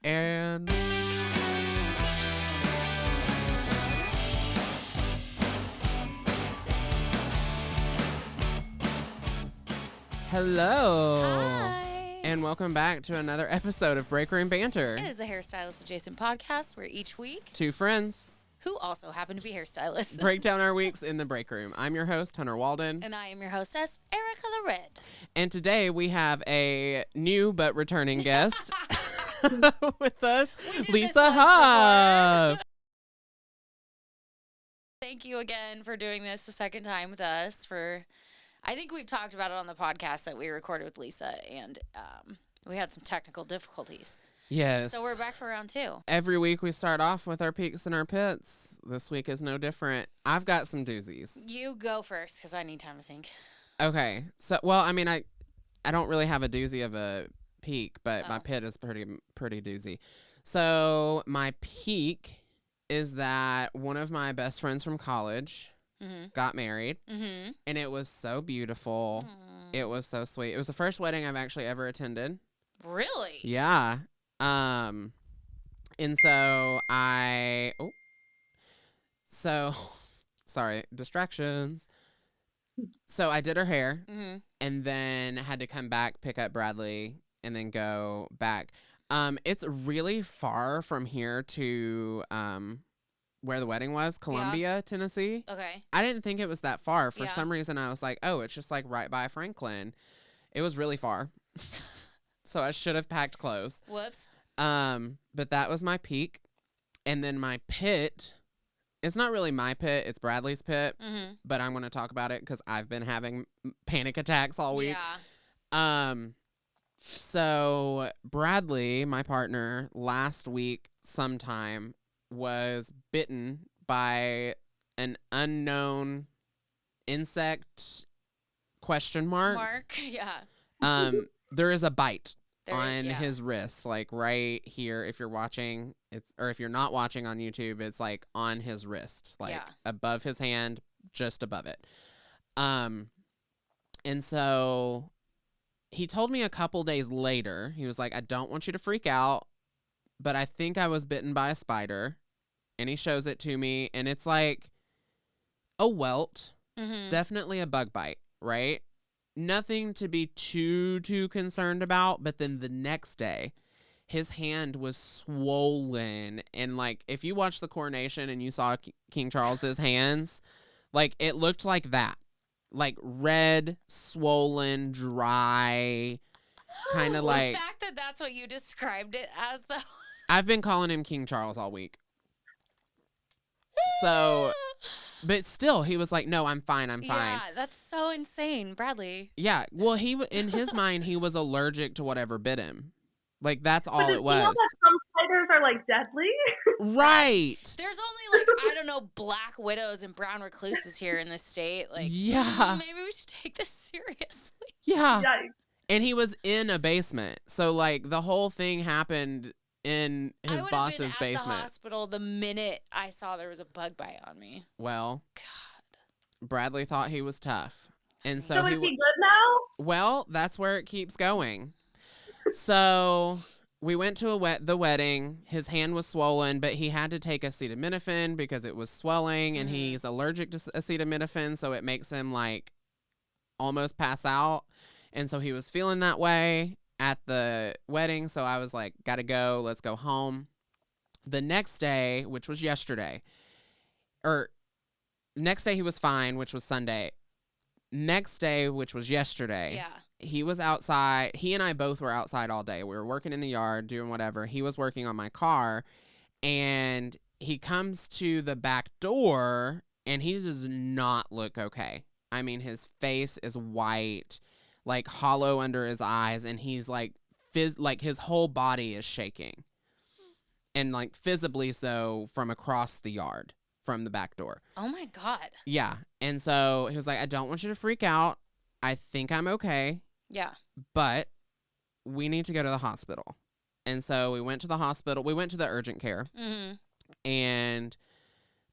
And hello. Hi. And welcome back to another episode of Breakroom Banter. It is a hairstylist adjacent podcast where each week, Two friends who also happen to be hairstylists, break down our weeks in the break room. I'm your host, Hunter Walden. and I am your hostess, Ericka the Red. And today we have a new but returning guest with us, Lisa Huff. Thank you again for doing this the second time with us. I think we've talked about it on the podcast that we recorded with Lisa, and we had some technical difficulties. Yes. So we're back for round two. Every week we start off with our peaks and our pits. This week is no different. I've got some doozies. You go first, because I need time to think. Okay. So, well, I mean, I don't really have a doozy of a peak, but my Oh. pit is pretty doozy. So my peak is that one of my best friends from college got married, and it was so beautiful. It was so sweet. It was the first wedding I've actually ever attended. Really? Yeah. And so sorry, distractions. So I did her hair and then had to come back, pick up Bradley, and then go back. It's really far from here to where the wedding was, Columbia, Tennessee. Okay. I didn't think it was that far. For Yeah. some reason, I was like, oh, it's just like right by Franklin. It was really far. So I should have packed clothes. Whoops. But that was my peak. And then my pit, it's not really my pit, it's Bradley's pit, but I'm going to talk about it because I've been having panic attacks all week. Yeah. So Bradley, my partner, last week sometime was bitten by an unknown insect ? Yeah. There is a bite on Yeah. his wrist, like right here. If you're watching, or if you're not watching on YouTube, it's like on his wrist, like above his hand, just above it. And so he told me a couple days later, he was like, I don't want you to freak out, but I think I was bitten by a spider. And he shows it to me, and it's like a welt, definitely a bug bite, right? Nothing to be too concerned about. But then the next day, his hand was swollen. And like, if you watched the coronation and you saw King Charles's hands, like it looked like that, like red, swollen, dry, kind of like. The fact that that's what you described it as, though. I've been calling him King Charles all week. So, but still, he was like, no, I'm fine. I'm fine. Yeah, that's so insane, Bradley. Yeah. Well, in his mind, he was allergic to whatever bit him. Like, that's all it was. You know that some spiders are, like, deadly? Right. There's only, like, I don't know, black widows and brown recluses here in this state. Like, yeah. Maybe we should take this seriously. Yeah. Yikes. And he was in a basement. So, like, the whole thing happened in his boss's I would have been at basement. the hospital the minute I saw there was a bug bite on me. Well, God. Bradley thought he was tough. And so, So is he good now? Well, that's where it keeps going. So we went to the wedding. His hand was swollen, but he had to take acetaminophen because it was swelling, and he's allergic to acetaminophen, so it makes him like almost pass out. And so he was feeling that way at the wedding. So I was like, gotta go. Let's go home. The next day, which was yesterday, or next day he was fine, which was Sunday. Next day, which was yesterday, he was outside. He and I both were outside all day. We were working in the yard, doing whatever. He was working on my car, and he comes to the back door, and he does not look okay. I mean, his face is white, like hollow under his eyes, and he's like, like his whole body is shaking, and like visibly so from across the yard. From the back door. Oh my God. Yeah. And so he was like, I don't want you to freak out. I think I'm okay. Yeah. But we need to go to the hospital. And so we went to the hospital. We went to the urgent care and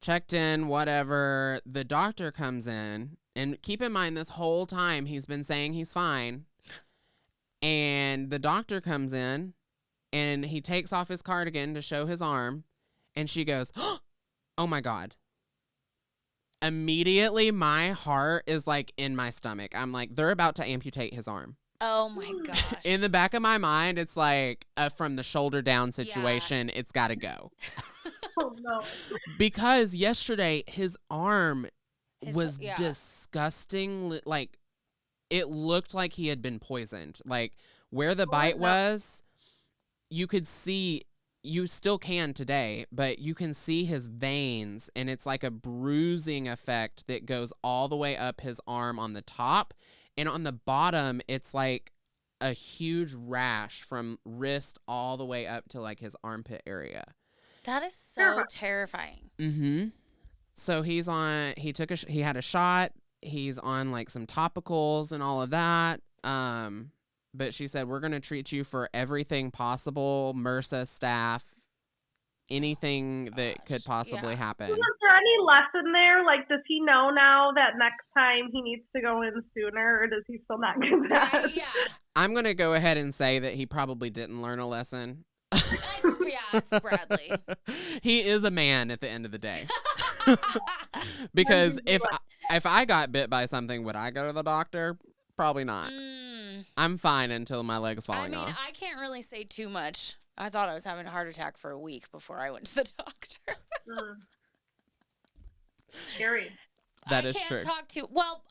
checked in, whatever. The doctor comes in, and keep in mind this whole time he's been saying he's fine. And the doctor comes in And he takes off his cardigan to show his arm. And she goes, oh my God. Immediately, my heart is like in my stomach. I'm like, they're about to amputate his arm. Oh my gosh. In the back of my mind, it's like from the shoulder down situation, it's got to go. Oh, no. Because yesterday, his arm was yeah. disgusting. Like, it looked like he had been poisoned. Like, where the bite was, you could see, you still can today, but you can see his veins, and it's like a bruising effect that goes all the way up his arm on the top. And on the bottom, it's like a huge rash from wrist all the way up to like his armpit area. That is so terrifying. Mm-hmm. So he had a shot. He's on like some topicals and all of that. But she said, we're going to treat you for everything possible. MRSA staff, anything that could possibly happen. Is there any lesson there? Like, does he know now that next time he needs to go in sooner, or does he still not get that? Right, yeah. I'm going to go ahead and say that he probably didn't learn a lesson. It's Bradley. He is a man at the end of the day. Because if I got bit by something, would I go to the doctor? Probably not. I'm fine until my leg's falling off. I can't really say too much. I thought I was having a heart attack for a week before I went to the doctor. Scary. That is true. I can't talk to. Well,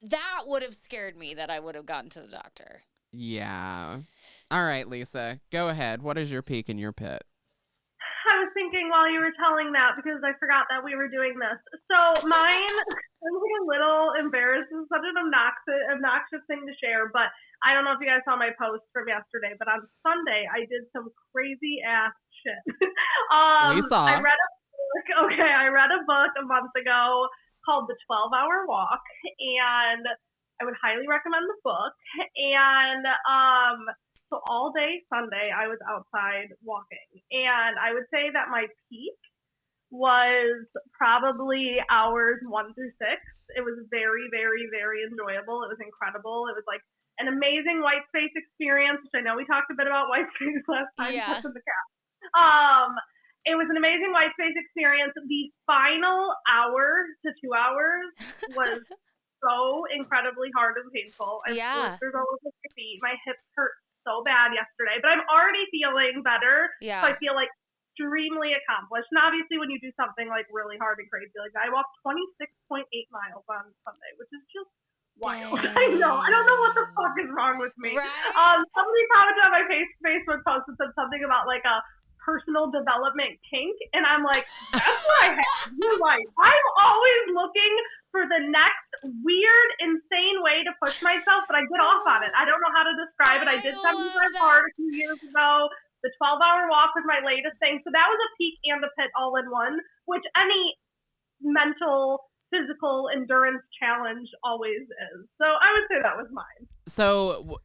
that would have scared me that I would have gotten to the doctor. Yeah. All right, Lisa, go ahead. What is your peak and your pit? I was thinking while you were telling that, because I forgot that we were doing this. So mine, I'm a little embarrassed. It's such an obnoxious thing to share, but I don't know if you guys saw my post from yesterday, but on Sunday, I did some crazy ass shit. We saw. I read a book a month ago called The 12-Hour Walk, and I would highly recommend the book. And so all day Sunday, I was outside walking. And I would say that my peak was probably hours 1 through 6. It was very, very, very enjoyable. It was incredible. It was like an amazing white space experience, which I know we talked a bit about white space last time. Yeah. In the cat. It was an amazing white space experience. The final hour to 2 hours was so incredibly hard and painful. I have blisters all over my feet. My hips hurt so bad yesterday, but I'm already feeling better. Yeah. So I feel like extremely accomplished. And obviously when you do something like really hard and crazy like that, I walked 26.8 miles on Sunday, which is just wild. I know. I don't know what the fuck is wrong with me. Right? Somebody commented on my Facebook post and said something about like a personal development kink, and I'm like, that's what I have. You're right. I'm always looking for the next weird, insane way to push myself, but I get off on it. I don't know how to describe it. I did 75 hard a few years ago. The 12-hour walk was my latest thing. So that was a peak and a pit all in one, which any mental, physical endurance challenge always is. So I would say that was mine. So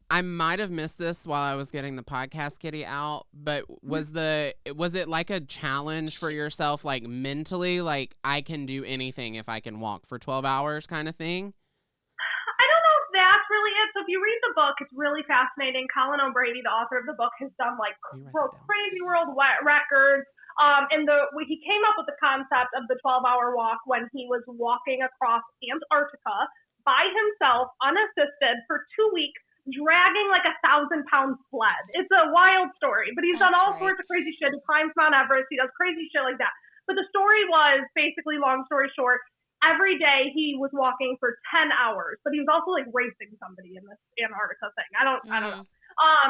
I might have missed this while I was getting the podcast kitty out, but was it like a challenge for yourself, like mentally, like I can do anything if I can walk for 12 hours kind of thing? I don't know if that's really it. So if you read the book, it's really fascinating. Colin O'Brady, the author of the book, has done like crazy world records. And he came up with the concept of the 12-hour walk when he was walking across Antarctica by himself, unassisted, for 2 weeks, dragging like 1,000-pound sled. It's a wild story, but he's done all sorts of crazy shit. He climbs Mount Everest. He does crazy shit like that. But the story was basically, long story short, every day he was walking for 10 hours, but he was also like racing somebody in this Antarctica thing. I don't know.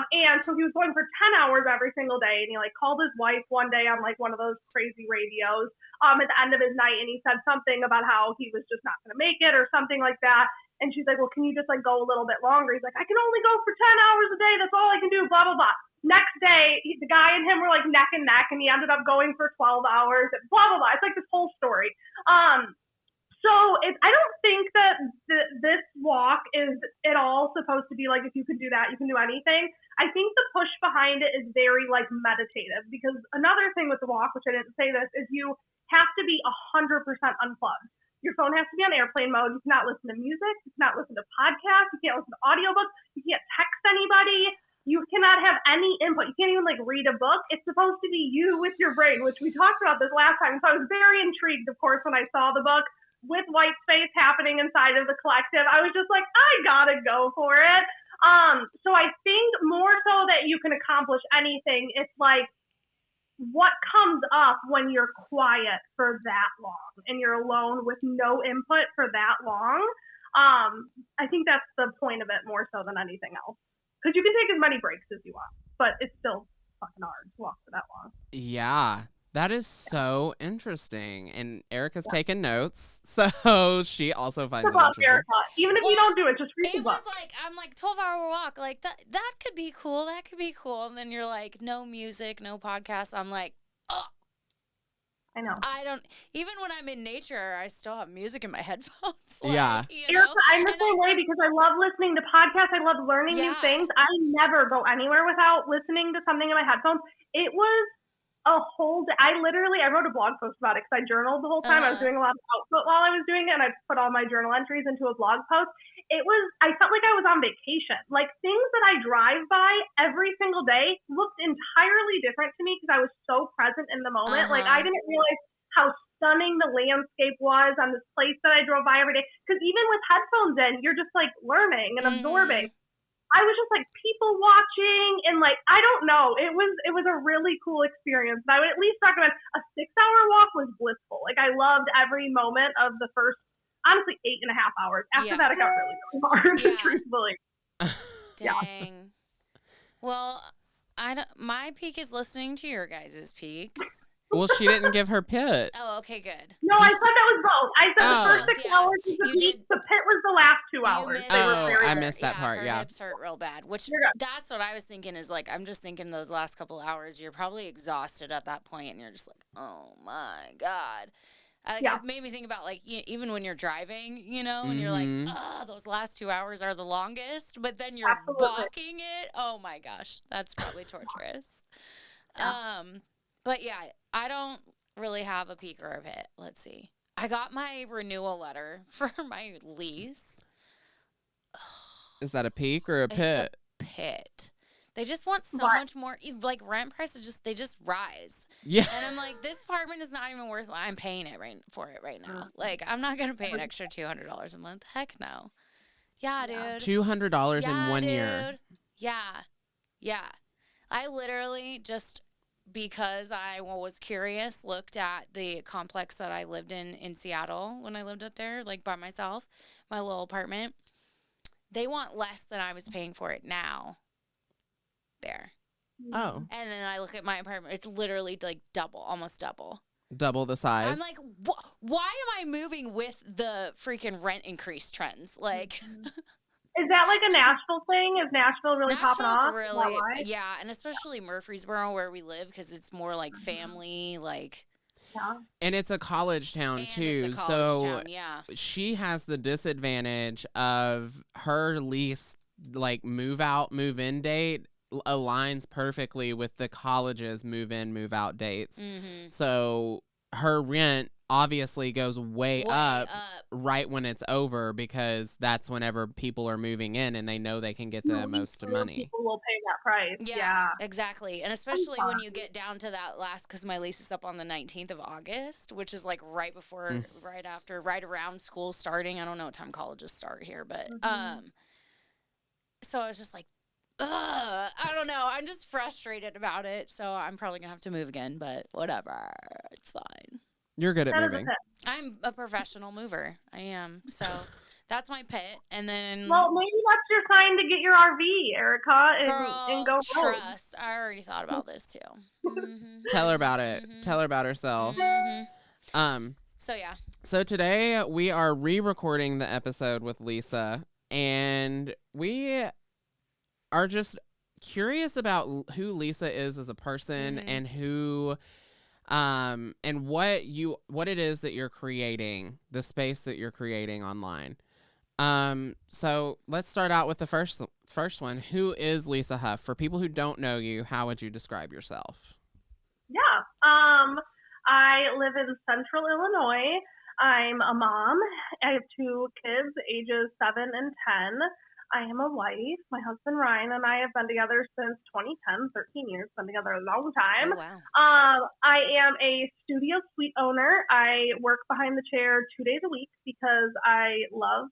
And so he was going for 10 hours every single day, and he like called his wife one day on like one of those crazy radios at the end of his night, and he said something about how he was just not going to make it or something like that. And she's like, well, can you just like go a little bit longer? He's like, I can only go for 10 hours a day. That's all I can do, blah, blah, blah. Next day, the guy and him were like neck and neck, and he ended up going for 12 hours, blah, blah, blah. It's like this whole story. So I don't think that this walk is at all supposed to be like, if you can do that, you can do anything. I think the push behind it is very like meditative, because another thing with the walk, which I didn't say this, is you have to be 100% unplugged. Your phone has to be on airplane mode. You cannot listen to music. You cannot listen to podcasts. You can't listen to audiobooks. You can't text anybody. you cannot have any input. You can't even like read a book. It's supposed to be you with your brain, which we talked about this last time. So I was very intrigued, of course, when I saw the book with white space happening inside of the collective. I was just like, I gotta go for it. So I think more so that you can accomplish anything, it's like what comes up when you're quiet for that long and you're alone with no input for that long. I think that's the point of it more so than anything else. Because you can take as many breaks as you want, but it's still fucking hard to walk for that long. Yeah. That is so interesting. And Erica's taking notes, so she also finds it interesting. Ericka. Even if you don't do it, just read the book. It was like, I'm like, 12-hour walk. Like, that could be cool. That could be cool. And then you're like, no music, no podcast. I'm like, oh. I know. I don't, even when I'm in nature, I still have music in my headphones. Yeah. Ericka, I'm the same way because I love listening to podcasts. I love learning new things. I never go anywhere without listening to something in my headphones. It was a whole day. I wrote a blog post about it because I journaled the whole time. I was doing a lot of output while I was doing it, and I put all my journal entries into a blog post. I felt like I was on vacation. Like, things that I drive by every single day looked entirely different to me because I was so present in the moment. Like, I didn't realize how stunning the landscape was on this place that I drove by every day. Because even with headphones in, you're just like learning and absorbing. I was just like people watching and like, I don't know. It was a really cool experience. And I would at least recommend a 6-hour walk was blissful. Like, I loved every moment of the first, honestly, 8.5 hours. After that, it got really hard, truthfully. Dang. Well, my peak is listening to your guys' peaks. Well, she didn't give her pit. Oh, okay, good. No, I said that was both. I said the first 6 hours was the peak. The pit was the last 2 hours. I missed that part, her hips hurt real bad, which that's what I was thinking is like, I'm just thinking those last couple hours, you're probably exhausted at that point, and you're just like, oh my God. It made me think about like, even when you're driving, and you're like, oh, those last 2 hours are the longest, but then you're walking it. Oh my gosh, that's probably torturous. But yeah, I don't really have a peak or a pit. Let's see. I got my renewal letter for my lease. Is that a peak or a pit? It's a pit. They just want so much more. Like, rent prices they just rise. Yeah. And I'm like, this apartment is not even worth. I'm paying it for it right now. Like, I'm not gonna pay an extra $200 a month. Heck no. Yeah, dude. $200 in 1 year. Yeah. I literally just, because I was curious, looked at the complex that I lived in Seattle when I lived up there, like by myself, my little apartment. They want less than I was paying for it now. There. Oh. And then I look at my apartment. It's literally like almost double. Double the size. I'm like, why am I moving with the freaking rent increase trends? Like... Is that like a Nashville thing? Is Nashville really popping off? Really, yeah, and especially Murfreesboro where we live because it's more like family, like. Yeah. And it's a college town too, so she has the disadvantage of her lease, like move out, move in date aligns perfectly with the college's move in, move out dates. So her rent obviously goes way up right when it's over because that's whenever people are moving in and they know they can get the most money. People will pay that price. Yeah, exactly. And especially when you get down to that last, because my lease is up on the 19th of August, which is like right before, right around school starting. I don't know what time colleges start here, but so I was just like, I don't know. I'm just frustrated about it. So I'm probably going to have to move again, but whatever. It's fine. You're good at moving. I'm a professional mover. I am. So that's my pit. And then. Well, maybe that's your sign to get your RV, Ericka, and go trust. I already thought about this too. Tell her about it. Tell her about herself. So yeah. So today we are re-recording the episode with Lisa, and we are just curious about who Lisa is as a person and who. And what it is that you're creating, the space that you're creating online. So let's start out with the first one. Who is Lisa Huff? For people who don't know you, how would you describe yourself? Yeah. I live in Central Illinois. I'm a mom. I have 2 kids, ages 7 and 10. I am a wife. My husband Ryan and I have been together since 2010, 13 years, been together a long time. Oh, wow. I am a studio suite owner. I work behind the chair 2 days a week because I love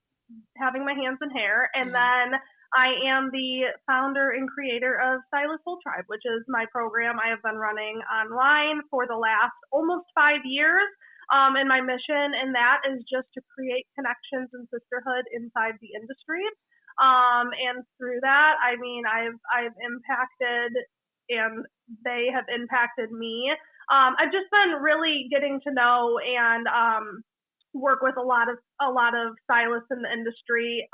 having my hands in hair. And then I am the founder and creator of Stylist Soul Tribe, which is my program I have been running online for the last almost 5 years. And my mission in that is just to create connections and sisterhood inside the industry. And through that, I mean, I've impacted and they have impacted me. I've just been really getting to know and work with a lot of stylists in the industry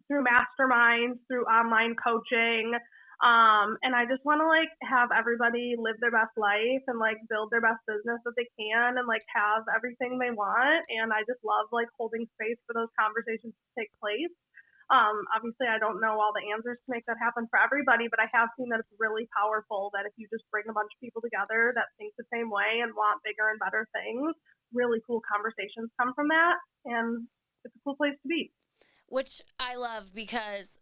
through masterminds, through online coaching. And I just want to like have everybody live their best life and like build their best business that they can and like have everything they want. And I just love like holding space for those conversations to take place. Obviously I don't know all the answers to make that happen for everybody, but I have seen that it's really powerful that if you just bring a bunch of people together that think the same way and want bigger and better things, really cool conversations come from that. And it's a cool place to be. Which I love because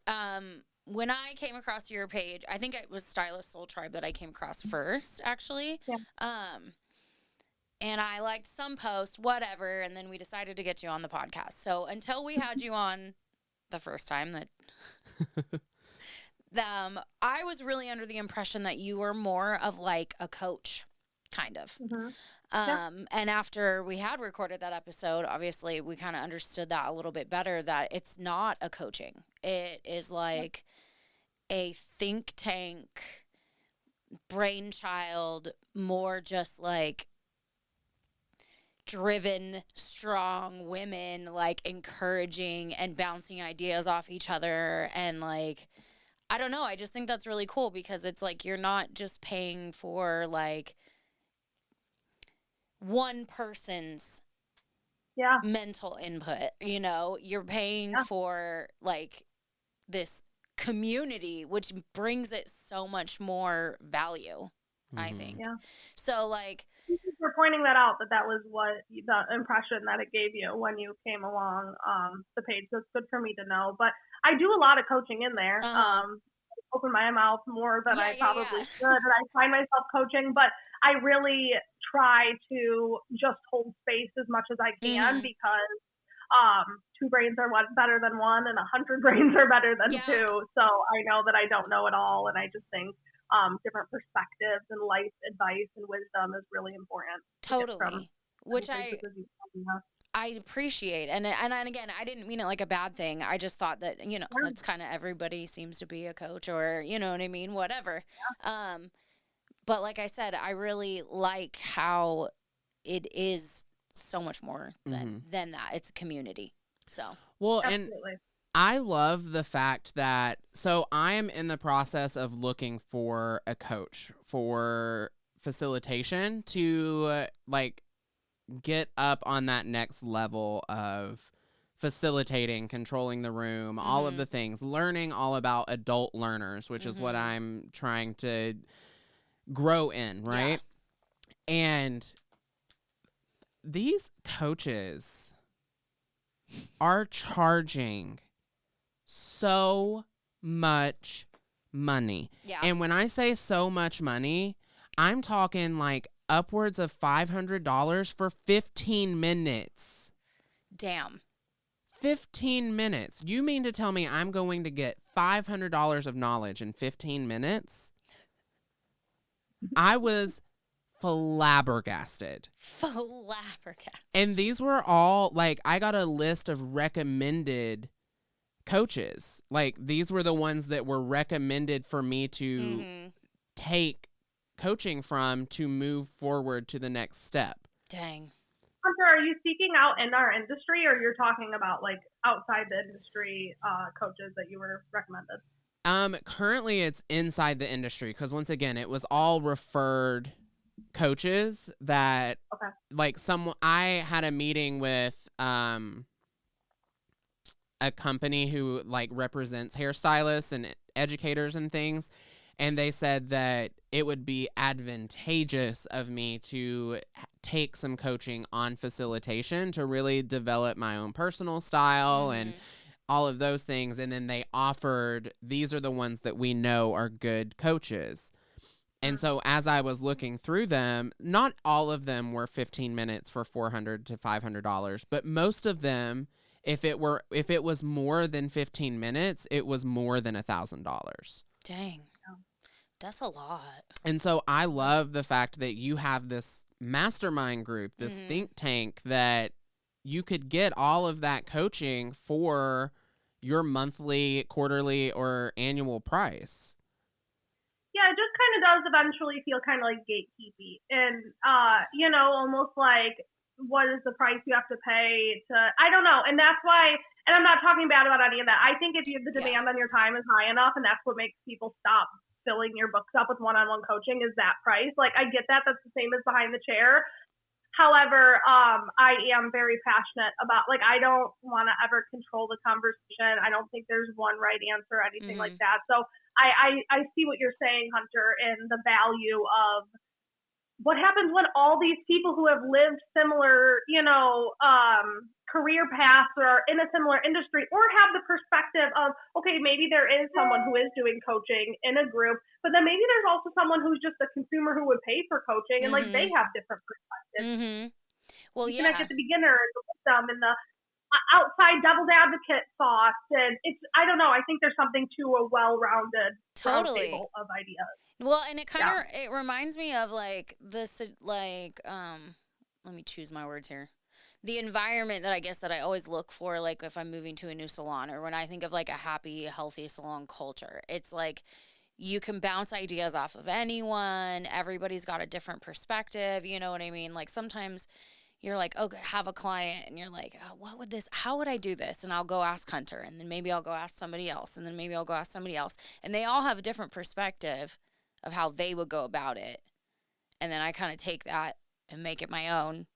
when I came across your page, I think it was Stylist Soul Tribe that I came across first, actually. Yeah. And I liked some posts, whatever, and then we decided to get you on the podcast. So until we had you on the first time that I was really under the impression that you were more of like a coach, kind of. And after we had recorded that episode, obviously we kind of understood that a little bit better, that it's not a coaching. It is like a think tank brainchild, more just like driven, strong women, like encouraging and bouncing ideas off each other. And like, I don't know, I just think that's really cool because it's like you're not just paying for like one person's mental input, you know, you're paying for like this community, which brings it so much more value, I think. So like, thank you for pointing that out, that was what the impression that it gave you when you came along the page. That's good for me to know. But I do a lot of coaching in there. Open my mouth more than I probably should, and I find myself coaching, but I really try to just hold space as much as I can because two brains are better than one, and 100 brains are better than two. So I know that I don't know it all, and I just think different perspectives and life advice and wisdom is really important. Totally, which I appreciate. And again, I didn't mean it like a bad thing. I just thought that, you know, it's kind of everybody seems to be a coach, or, you know what I mean? Whatever. But like I said, I really like how it is so much more than that. It's a community. So, well, and I love the fact that, so I'm in the process of looking for a coach for facilitation to like get up on that next level of facilitating, controlling the room, all of the things, learning all about adult learners, which is what I'm trying to grow in, right? Yeah. And these coaches are charging so much money. Yeah. And when I say so much money, I'm talking like upwards of $500 for 15 minutes. Damn. 15 minutes. You mean to tell me I'm going to get $500 of knowledge in 15 minutes? I was flabbergasted. And these were all, like, I got a list of recommended coaches. Like, these were the ones that were recommended for me to take coaching from to move forward to the next step. Dang. Hunter, are you seeking out in our industry, or you're talking about like outside the industry coaches that you were recommended? Currently it's inside the industry, because once again, it was all referred coaches that like I had a meeting with a company who like represents hairstylists and educators and things. And they said that it would be advantageous of me to take some coaching on facilitation to really develop my own personal style and all of those things. And then they offered, these are the ones that we know are good coaches. And so as I was looking through them, not all of them were 15 minutes for $400 to $500, but most of them, if it was more than 15 minutes, it was more than $1,000. Dang. That's a lot. And so I love the fact that you have this mastermind group, this think tank, that you could get all of that coaching for your monthly, quarterly, or annual price. Yeah, it just kind of does eventually feel kind of like gatekeeping. And, almost like, what is the price you have to pay to, I don't know. And that's why, and I'm not talking bad about any of that. I think if the demand on your time is high enough, and that's what makes people stop filling your books up with one-on-one coaching, is that price. Like, I get that. That's the same as behind the chair. However, I am very passionate about, like, I don't want to ever control the conversation. I don't think there's one right answer or anything like that. So I see what you're saying, Hunter, and the value of what happens when all these people who have lived similar, career paths or are in a similar industry, or have the perspective of, okay, maybe there is someone who is doing coaching in a group, but then maybe there's also someone who's just a consumer who would pay for coaching, and like they have different perspectives. Well, you connect with the beginner and the wisdom and the outside devil's advocate thoughts, and it's, I don't know, I think there's something to a well-rounded table of ideas. Well, and it kind of it reminds me of like this, like let me choose my words here. The environment that I guess that I always look for, like if I'm moving to a new salon, or when I think of like a happy, healthy salon culture, it's like you can bounce ideas off of anyone. Everybody's got a different perspective. You know what I mean? Like sometimes you're like, okay, have a client, and you're like, oh, how would I do this? And I'll go ask Hunter, and then maybe I'll go ask somebody else, and then maybe I'll go ask somebody else. And they all have a different perspective of how they would go about it. And then I kind of take that and make it my own.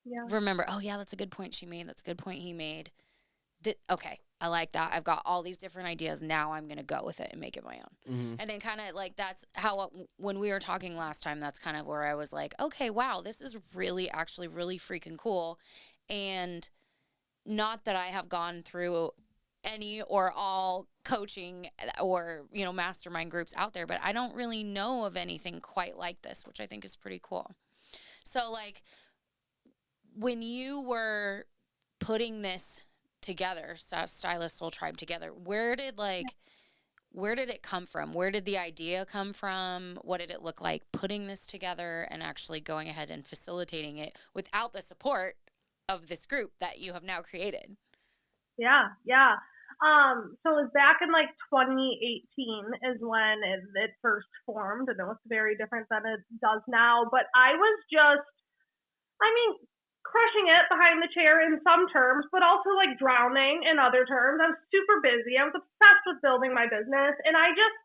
Yeah. Remember, oh yeah, that's a good point she made. That's a good point he made. Okay, I like that. I've got all these different ideas. Now I'm going to go with it and make it my own. And then kind of like, that's how, when we were talking last time, that's kind of where I was like, okay, wow, this is actually really freaking cool. And not that I have gone through any or all coaching or, mastermind groups out there, but I don't really know of anything quite like this, which I think is pretty cool. So like, when you were putting this together, Stylist Soul Tribe together, where did it come from? Where did the idea come from? What did it look like putting this together and actually going ahead and facilitating it without the support of this group that you have now created? Yeah. So it was back in like 2018 is when it first formed, and it looks very different than it does now. But I was just, crushing it behind the chair in some terms, but also like drowning in other terms. I was super busy. I was obsessed with building my business, and I just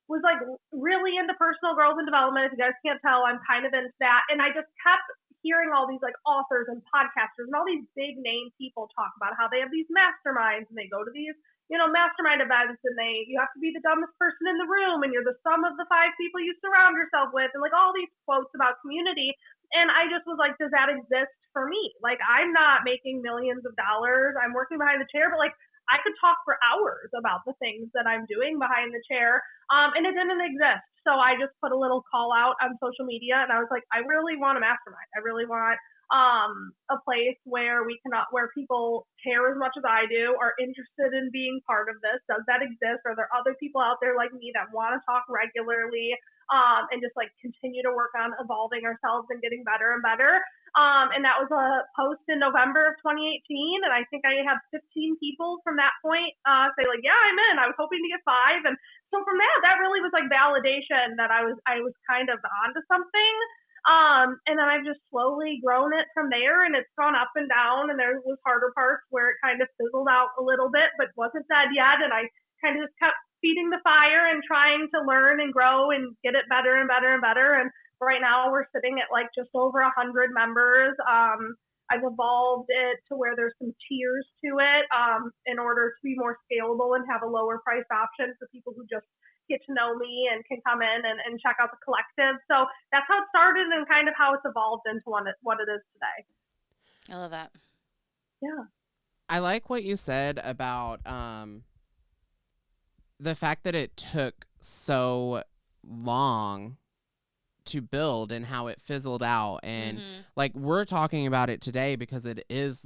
was like really into personal growth and development. If you guys can't tell, I'm kind of into that. And I just kept hearing all these like authors and podcasters and all these big name people talk about how they have these masterminds, and they go to these, mastermind events, and you have to be the dumbest person in the room, and you're the sum of the 5 people you surround yourself with, and like all these quotes about community. And I just was like, does that exist for me? Like, I'm not making millions of dollars. I'm working behind the chair, but like, I could talk for hours about the things that I'm doing behind the chair. And it didn't exist. So I just put a little call out on social media, and I was like, I really want a mastermind. I really want a place where where people care as much as I do, are interested in being part of this. Does that exist? Are there other people out there like me that want to talk regularly, and just like continue to work on evolving ourselves and getting better and better? And that was a post in November of 2018. And I think I had 15 people from that point say like, yeah, I'm in. I was hoping to get 5. And so from that really was like validation that I was kind of onto something. And then I've just slowly grown it from there, and it's gone up and down, and there was harder parts where it kind of fizzled out a little bit, but wasn't dead yet. And I kind of just kept feeding the fire and trying to learn and grow and get it better and better and better. And right now we're sitting at like just over 100 members. I've evolved it to where there's some tiers to it, in order to be more scalable and have a lower priced option for people who just get to know me and can come in and check out the collective. So that's how it started and kind of how it's evolved into what it is today. I love that. Yeah. I like what you said about the fact that it took so long to build and how it fizzled out. And like, we're talking about it today because it is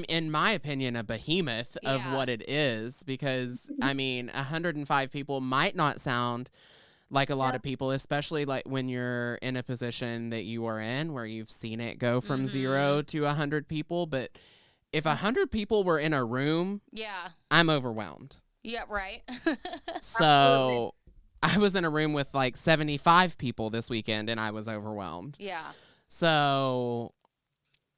in my opinion, a behemoth of what it is, because I mean, 105 people might not sound like a lot of people, especially like when you're in a position that you are in where you've seen it go from 0 to 100 people. But if 100 people were in a room, I'm overwhelmed. Yeah, right. So I was in a room with like 75 people this weekend and I was overwhelmed. Yeah. So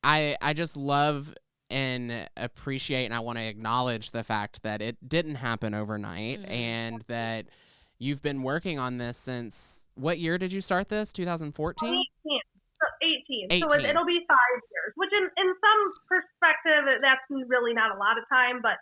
I just love and appreciate, and I want to acknowledge the fact that it didn't happen overnight, and that you've been working on this since, what year did you start this? 2014? 18. So it'll be 5 years, which in some perspective, that's really not a lot of time, but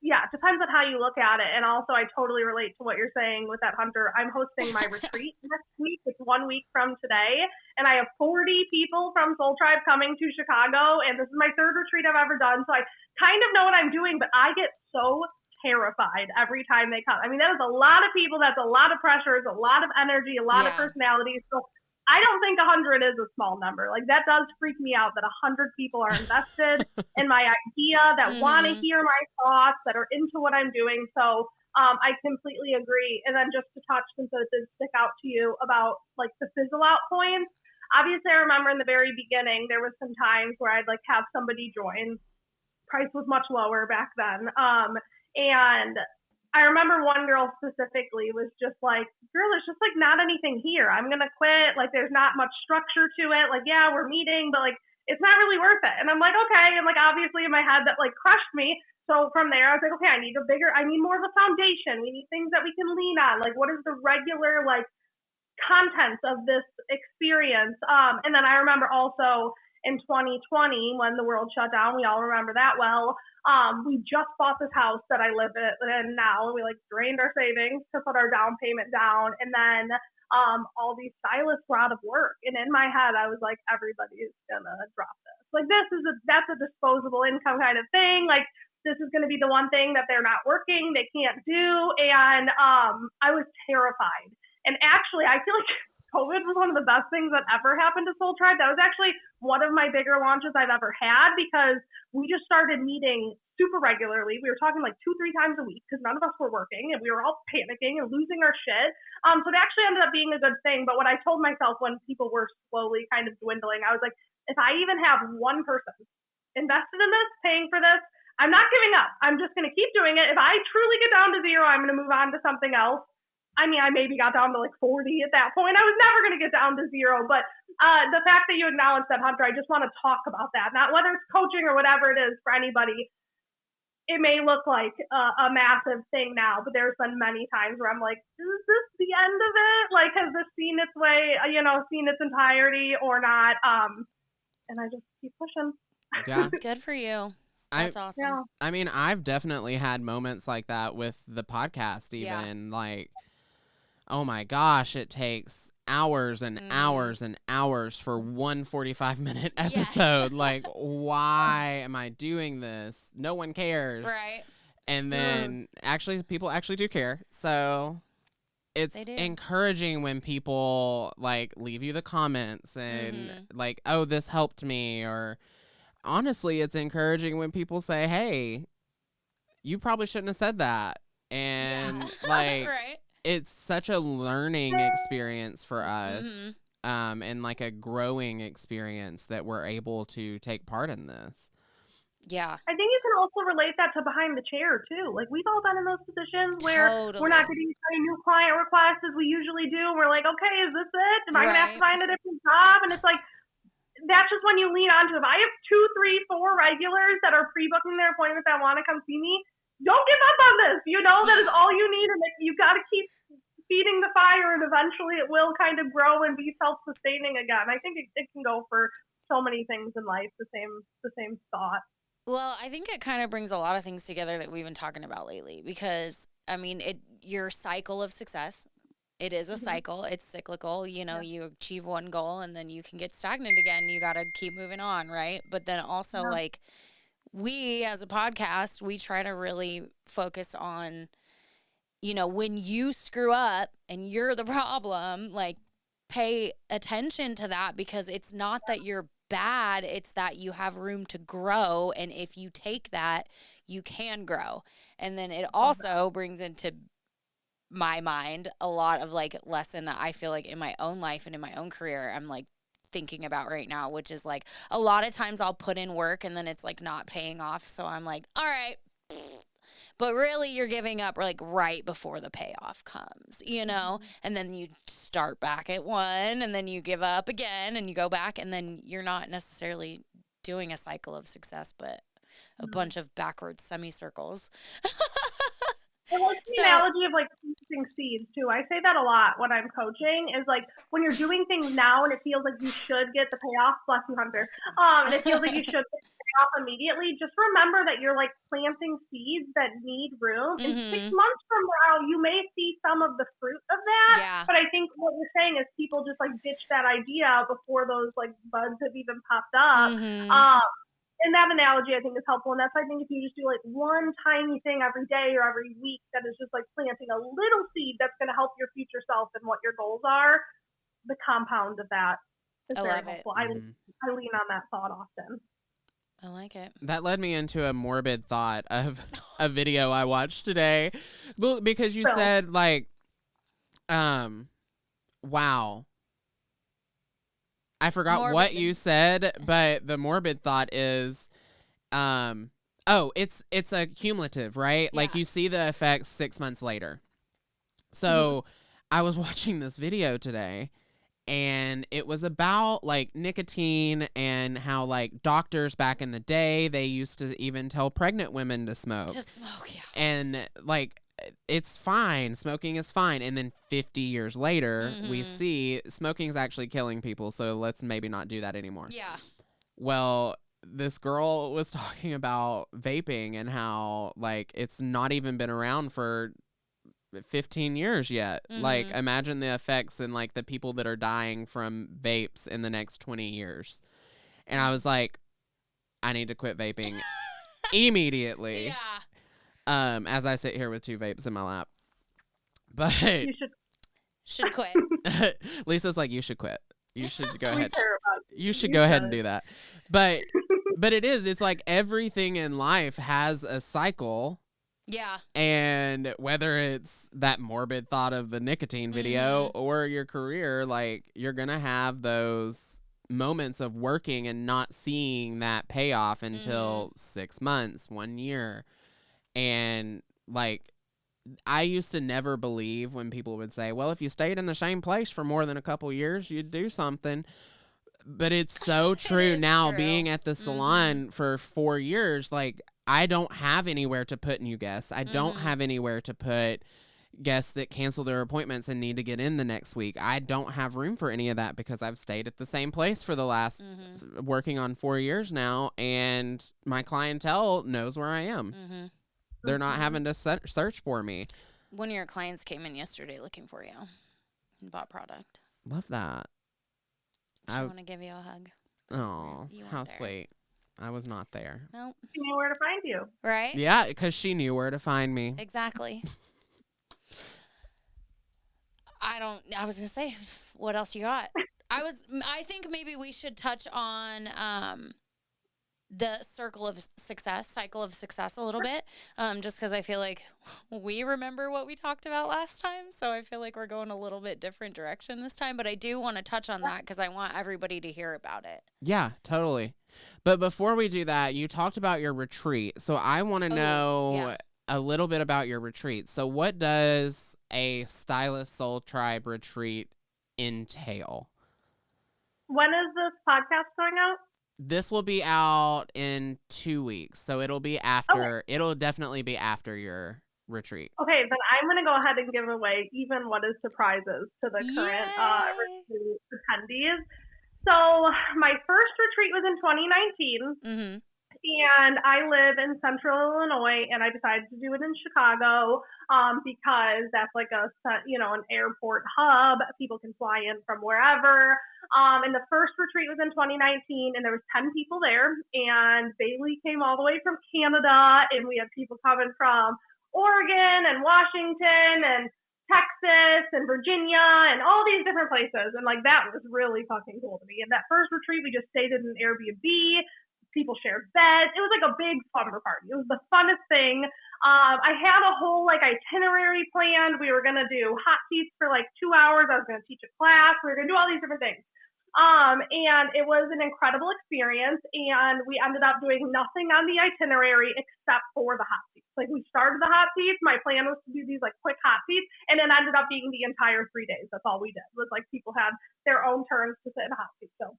yeah, it depends on how you look at it. And also, I totally relate to what you're saying with that, Hunter. I'm hosting my retreat next week. It's 1 week from today. And I have 40 people from Soul Tribe coming to Chicago. And this is my 3rd retreat I've ever done. So I kind of know what I'm doing, but I get so terrified every time they come. I mean, that is a lot of people. That's a lot of pressure. It's a lot of energy, a lot of personalities. So I don't think 100 is a small number. Like, that does freak me out that 100 people are invested in my idea, that want to hear my thoughts, that are into what I'm doing. So I completely agree. And then just to touch, since it did stick out to you, about like the fizzle out points. Obviously, I remember in the very beginning, there was some times where I'd like have somebody join. Price was much lower back then. And I remember one girl specifically was just like, girl, there's just like not anything here. I'm going to quit. Like, there's not much structure to it. Like, yeah, we're meeting, but like, it's not really worth it. And I'm like, okay. And like, obviously in my head that like crushed me. So from there, I was like, okay, I need more of a foundation. We need things that we can lean on. Like, what is the regular like contents of this experience? And then I remember also in 2020 when the world shut down, we all remember that well. We just bought this house that I live in now, and we like drained our savings to put our down payment down. And then all these stylists were out of work. And in my head, I was like, everybody is gonna drop this. Like, that's a disposable income kind of thing. Like, this is gonna be the one thing that they're not working, they can't do. And I was terrified. And actually, I feel like COVID was one of the best things that ever happened to Soul Tribe. That was actually one of my bigger launches I've ever had, because we just started meeting super regularly. We were talking like 2-3 times a week because none of us were working and we were all panicking and losing our shit. So it actually ended up being a good thing. But what I told myself when people were slowly kind of dwindling, I was like, if I even have one person invested in this, paying for this, I'm not giving up. I'm just going to keep doing it. If I truly get down to 0, I'm going to move on to something else. I mean, I maybe got down to like 40 at that point. I was never going to get down to 0. But the fact that you acknowledge that, Hunter, I just want to talk about that. Not whether it's coaching or whatever it is for anybody. It may look like a massive thing now, but there's been many times where I'm like, is this the end of it? Like, has this seen its way, seen its entirety or not? And I just keep pushing. Yeah. Good for you. That's awesome. Yeah. I mean, I've definitely had moments like that with the podcast, even like, oh my gosh, it takes hours and hours and hours for one 45-minute episode. Like, why am I doing this? No one cares. Right. And then people actually do care. So it's encouraging when people like leave you the comments and like, oh, this helped me. Or honestly, it's encouraging when people say, hey, you probably shouldn't have said that. And like, right. It's such a learning experience for us, and like a growing experience that we're able to take part in this. Yeah. I think you can also relate that to behind the chair too. Like, we've all been in those positions where we're not getting as many new client requests as we usually do. And we're like, okay, is this it? Am I going to have to find a different job? And it's like, that's just when you lean onto it. If I have 2, 3, 4 regulars that are pre-booking their appointments that want to come see me, don't give up on this. That is all you need, and you got to keep feeding the fire, and eventually it will kind of grow and be self-sustaining again. I think it can go for so many things in life. The same thought. Well, I think it kind of brings a lot of things together that we've been talking about lately, because I mean, your cycle of success it is a cycle. It's cyclical. You know, you achieve one goal and then you can get stagnant again. You got to keep moving on, right? But then also, like, we as a podcast, we try to really focus on, you know, when you screw up and you're the problem, like, pay attention to that, because it's not that you're bad, it's that you have room to grow, and if you take that, you can grow. And then it also brings into my mind a lot of, like, lesson that I feel like in my own life and in my own career I'm, like, thinking about right now, which is, like, a lot of times I'll put in work and then it's, like, not paying off, so I'm like, all right, but really you're giving up, like, right before the payoff comes, you know? And then you start back at one, and then you give up again, and you go back, and then you're not necessarily doing a cycle of success, but a bunch of backwards semicircles. I like the analogy of, like, planting seeds, too. I say that a lot when I'm coaching, is, like, when you're doing things now and it feels like you should get the payoff, bless you, Hunter, and it feels like you should get the payoff immediately, just remember that you're, like, planting seeds that need room. And 6 months from now, you may see some of the fruit of that. Yeah. But I think what you're saying is people just, like, ditch that idea before those, like, buds have even popped up. And that analogy, I think, is helpful. And that's, I think, if you just do, like, one tiny thing every day or every week that is just, like, planting a little seed that's going to help your future self and what your goals are, the compound of that is very helpful. I lean on that thought often. I like it. That led me into a morbid thought of a video I watched today. Well, because you said, like, wow. I forgot what you said, but the morbid thought is, it's a cumulative, right? Yeah. Like, you see the effects 6 months later. So I was watching this video today, and it was about, like, nicotine and how, like, doctors back in the day, they used to even tell pregnant women to smoke. To smoke, yeah. And, like, it's fine. Smoking is fine. And then 50 years later, we see smoking is actually killing people. So let's maybe not do that anymore. Yeah. Well, this girl was talking about vaping and how, like, it's not even been around for 15 years yet. Like, imagine the effects and, like, the people that are dying from vapes in the next 20 years. And I was like, I need to quit vaping immediately. Yeah. As I sit here with 2 vapes in my lap. But you should quit. Lisa's like, you should quit. You should go ahead. You should go ahead and do that. But it's like everything in life has a cycle. Yeah. And whether it's that morbid thought of the nicotine video or your career, like, you're gonna have those moments of working and not seeing that payoff until 6 months, 1 year. And, like, I used to never believe when people would say, well, if you stayed in the same place for more than a couple years, you'd do something. But it's so true now, being at the salon for 4 years, like, I don't have anywhere to put new guests. I don't have anywhere to put guests that cancel their appointments and need to get in the next week. I don't have room for any of that because I've stayed at the same place for the last working on 4 years now, and my clientele knows where I am. They're not having to search for me. One of your clients came in yesterday looking for you and bought product. Love that. I want to give you a hug. Oh, how sweet. I was not there. Nope. She knew where to find you. Right? Yeah, because she knew where to find me. Exactly. I was going to say, what else you got? I think maybe we should touch on the cycle of success a little bit, just because I feel like we remember what we talked about last time, so I feel like we're going a little bit different direction this time, but I do want to touch on that because I want everybody to hear about it. Yeah, totally. But before we do that, you talked about your retreat, so I want to know a little bit about your retreat. So what does a Stylist Soul Tribe retreat entail? When is this podcast going out? This will be out in 2 weeks, so it'll be after. Okay. It'll definitely be after your retreat. Okay, then I'm going to go ahead and give away even what is surprises to the current retreat attendees. So my first retreat was in 2019, and I live in Central Illinois, and I decided to do it in Chicago because that's like an airport hub. People can fly in from wherever. And the first retreat was in 2019, and there was 10 people there, and Bailey came all the way from Canada, and we had people coming from Oregon and Washington and Texas and Virginia and all these different places. And like, that was really fucking cool to me. And that first retreat, we just stayed in an Airbnb. People shared beds. It was like a big slumber party. It was the funnest thing. I had a whole like itinerary planned. We were going to do hot seats for like 2 hours. I was going to teach a class. We were going to do all these different things. And it was an incredible experience, and we ended up doing nothing on the itinerary except for the hot seats. Like, we started the hot seats. My plan was to do these like quick hot seats, and it ended up being the entire 3 days. That's all we did. It was like people had their own turns to sit in a hot seat. So,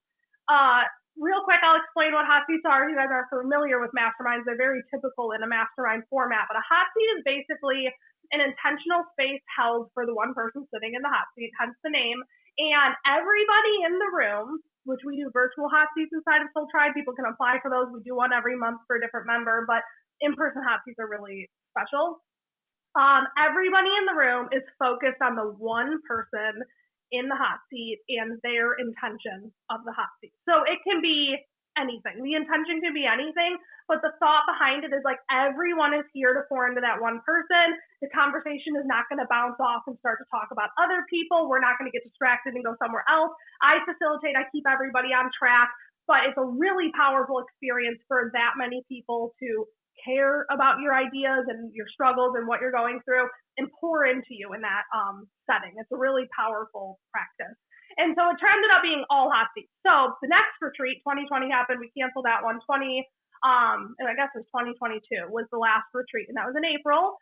real quick, I'll explain what hot seats are. You guys are familiar with masterminds. They're very typical in a mastermind format, but a hot seat is basically an intentional space held for the one person sitting in the hot seat, hence the name. And everybody in the room, which we do virtual hot seats inside of Soul Tribe, people can apply for those. We do one every month for a different member, but in-person hot seats are really special. Everybody in the room is focused on the one person in the hot seat and their intention of the hot seat. So it can be anything. The intention can be anything, but the thought behind it is like, everyone is here to pour into that one person. The conversation is not going to bounce off and start to talk about other people. We're not going to get distracted and go somewhere else. I facilitate, I keep everybody on track, but it's a really powerful experience for that many people to care about your ideas and your struggles and what you're going through and pour into you in that setting. It's a really powerful practice. And so it ended up being all hot seats. So the next retreat, 2020 happened. We canceled that one. And I guess it was 2022 was the last retreat, and that was in April.